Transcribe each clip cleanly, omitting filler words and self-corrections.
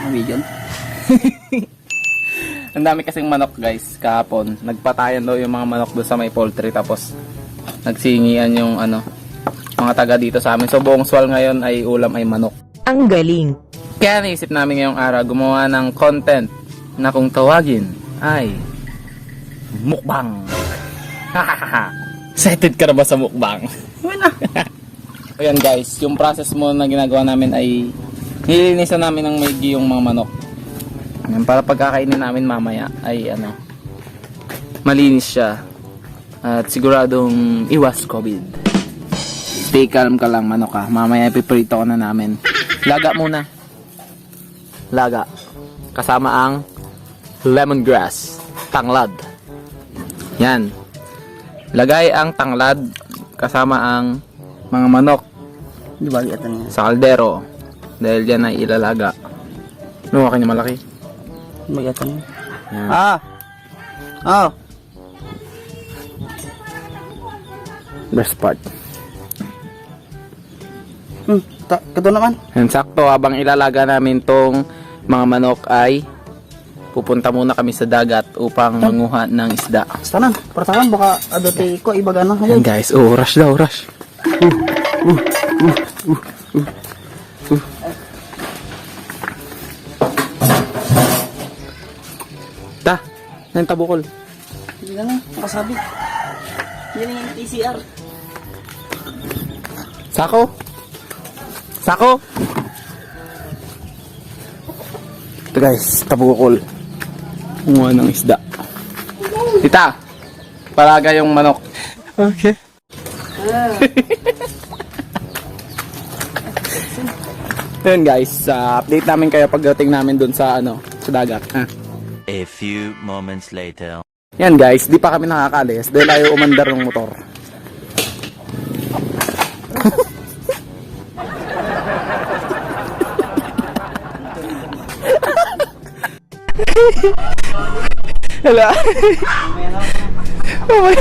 Mabigyan. Ang dami kasing manok guys kahapon. Nagpatayan daw yung mga manok doon sa may poultry tapos nagsingian yung mga taga dito sa amin. So buong swal ngayon ay ulam ay manok. Ang galing. Kaya naisip namin ngayong araw gumawa ng content na kung tawagin ay mukbang. Excited ka na ba sa mukbang? Wala. Ayan guys, yung process mo na ginagawa namin ay nilinisan namin ng maigi yung mga manok. Ayan, para pagkakainin namin mamaya ay malinis siya at siguradong iwas COVID. Stay calm ka lang manok ha. Mamaya ipiprito ko na namin. Laga muna. Laga. Kasama ang lemongrass. Tanglad. Yan. Lagay ang tanglad kasama ang mga manok Di ba ito niya? sa kaldero. Dahil dyan ay ilalaga. Ano ka niya malaki? Di ba ito niya? Yan. Oh. Best part. Kato naman. Yan, sakto habang ilalaga namin tong mga manok ay pupunta muna kami sa dagat upang manguha ng isda. Tanan, pertahan baka adote ko ibaga na. Yan guys, rush daw, rush. Ta, yan tabukol. Hindi ka na, makasabi. Yan yung TCR. Sako? Sako? Ito guys, tabukol. Kumuha ng isda. Tita, palaga yung manok. Okay. Yun guys, update namin kayo pagdating namin dun sa sa dagat. A few moments later. Yan guys, di pa kami nakakaalis dahil ayaw umandar ng motor. Hala. Oh my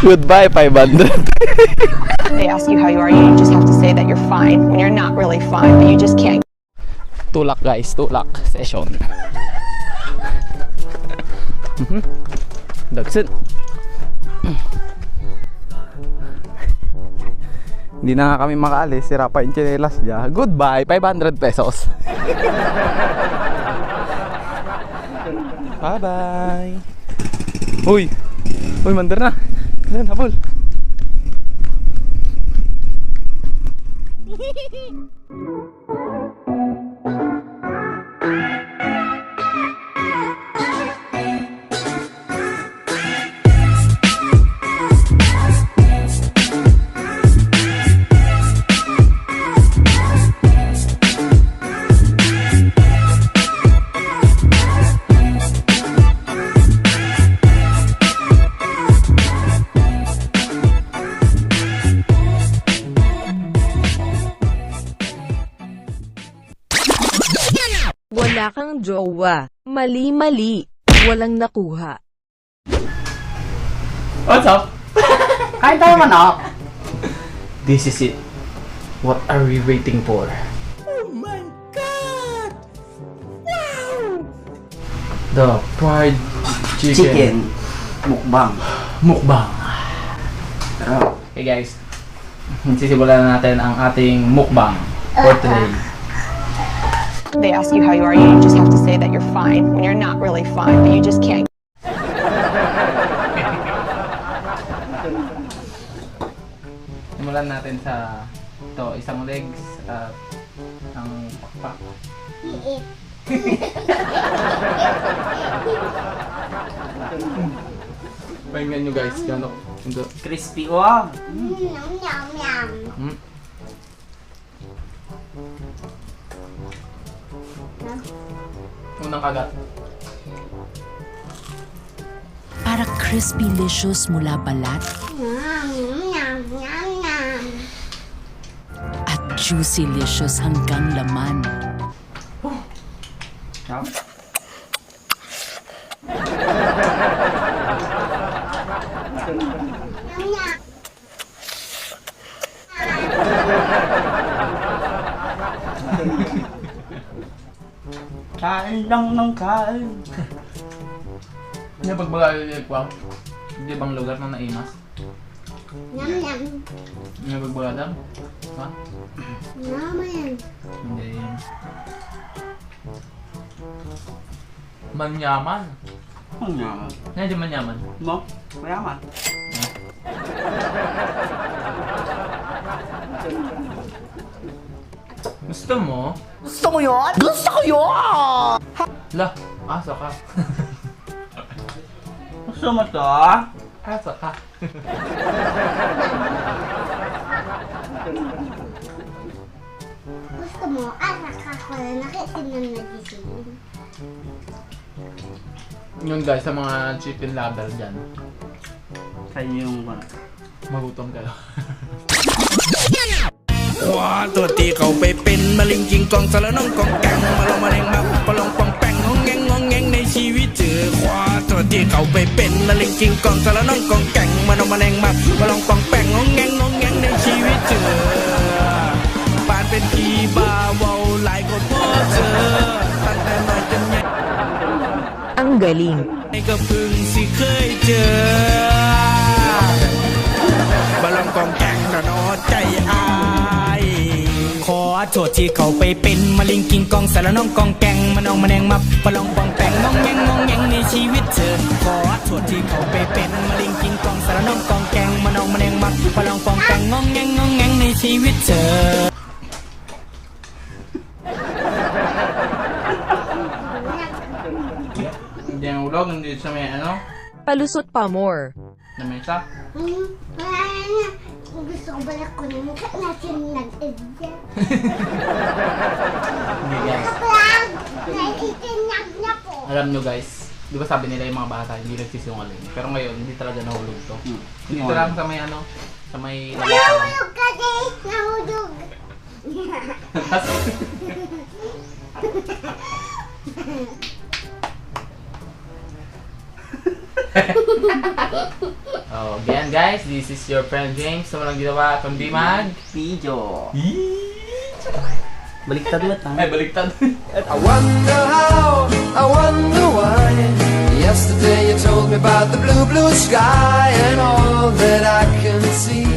Goodbye 500. They ask you how you are, you just have to say that you're fine when you're not really fine, but you just can't. Tulak guys, tulak session. Dagsin. Hindi na nga kami makaalis, sira pa yung tsinelas niya. Goodbye, 500 pesos. Bye-bye. Uy, mandar na. Ayan, habol. Wala kang jowa. Mali-mali. Walang nakuha. What's up? Kain tayo manok. This is it. What are we waiting for? The fried chicken. Mukbang. Mukbang. Tara. Okay guys, sisimulan na natin ang ating mukbang for today. They ask you how you are, you just have to say that you're fine when you're not really fine, but you just can't. Simulan natin sa isang legs at ang pakpak. Pakinggan nyo guys, gano'n. Crispy. Wow. Unang kagat. Para crispy-licious mula balat at juicy-licious hanggang laman. Kain lang ng kain. Yung pagbagalilip ko, hindi bang lugar na naimas? Yum yum. Yung pagbagadam? Ha? Mama yan. Hindi yun. Manyaman. Ang yaman. Hindi manyaman. No? Mayaman. Gusto mo? Gusto ko yun? Gusto ko yun! La, asa ka. Gusto mo to? Asa ka. Gusto mo? Ako na nakitin ng nagising. Yun guys, sa mga chicken lover dyan, Sa yung magutom kayo. ขวาตัวที่เขาไปเป็นมะลิงกิงกองสารน้องกองแกงมาลองมาแรงมาปะลองปองแปงงองแงงงองแงงในชีวิตเจอขวาตัวที่เขาไปเป็นมะลิงกิงกองสารน้องกองแกงมาลองมาแรงมาปะลองปองแปงงองแงงงองแงงในชีวิตเจอปานเป็นพีบาเว้าหลายคนพอเจอตั้งแต่น้อยจนใหญ่ Ang galing. ก็เพึ่งสิเคยเจอบาลองกองแกงระนอใจอายขอโทษที่เขาไปเป็นมะลิงกิงกองสารน้องกองแกงมันองมาแนงมับบาลองปองแปงงองแงงงองแงงในชีวิตเธอขอโทษที่เขาไปเป็นมะลิงกิงกองสารน้องกองแกงมันองมาแนงมับบาลองปองแปงงองแงงงองแงงในชีวิตเธอ Hindi ang ulog, hindi sa may ano, Palusot pa more. na may isa. Wala na. Gusto ko balik ko na mukha na nag-edit. Hindi guys. Vlog! Naiitinag na po. Alam nyo guys, di ba sabi nila yung mga bata hindi nagsisinungaling. Pero ngayon, hindi talaga nahulog to. Dito lang sa may ano, sa may Nahulog ka din! Nahulog! Oh, again guys, this is your friend James. So, walang ginawa kundi mag... Video. Baliktad mo Ay, baliktad. I wonder how, I wonder why. Yesterday you told me about the blue, blue sky, and all that I can see